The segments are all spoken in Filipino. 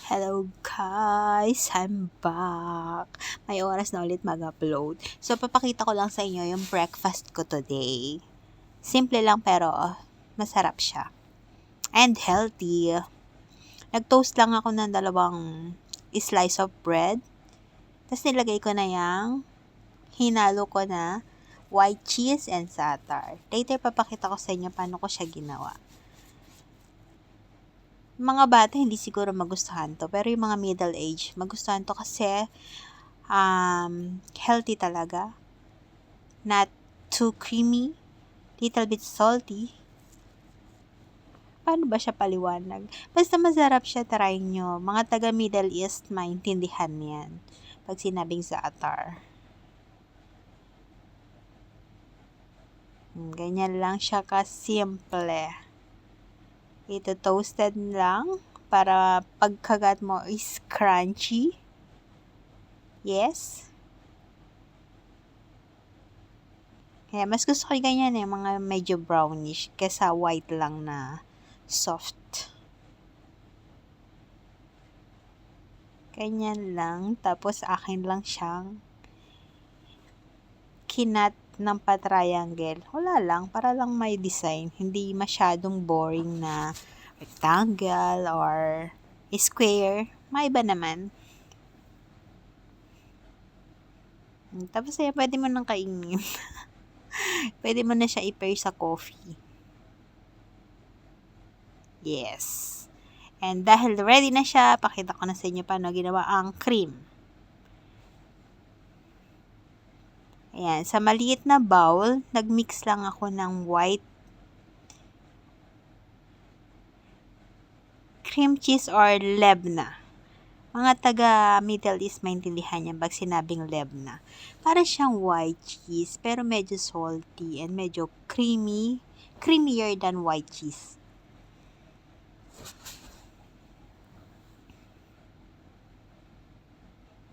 Hello guys! I'm back! May oras na ulit mag-upload. So, papakita ko lang sa inyo yung breakfast ko today. Simple lang pero masarap siya. And healthy. Nag-toast lang ako ng 2 slice of bread. Tapos nilagay ko na yung hinalo ko na white cheese and za'atar. Later, papakita ko sa inyo paano ko siya ginawa. Mga bata, hindi siguro magustuhan to. Pero yung mga middle age, magustuhan to kasi healthy talaga. Not too creamy. Little bit salty. Paano ba siya paliwanag? Basta masarap siya, try nyo. Mga taga Middle East, maintindihan yan. Pag sinabing za'atar. Ganyan lang siya kasimple. Ito toasted lang para pagkagat mo is crunchy. Yes. Kaya mas gusto ko ganyan mga medyo brownish kesa white lang na soft. Ganyan lang. Tapos akin lang siyang kinat ng pa-triangle. Wala lang. Para lang may design. Hindi masyadong boring na rectangle or square. May iba naman. Tapos pwede mo nang kainin. Pwede mo na siya i-pair sa coffee. Yes. And dahil ready na siya, pakita ko na sa inyo paano ginawa ang cream. Ayan, sa maliit na bowl, nagmix lang ako ng white cream cheese or lebna. Mga taga Middle East maintindihan yan pag sinabing lebna. Para siyang white cheese, pero medyo salty and medyo creamy. Creamier than white cheese.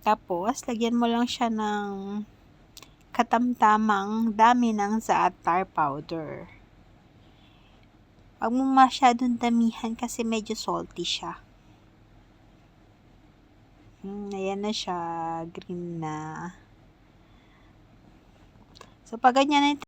Tapos, lagyan mo lang siya ng katamtamang dami ng za'atar powder. Huwag mo masyadong damihan kasi medyo salty siya. Ayan na siya. Green na. So, pag ganyan na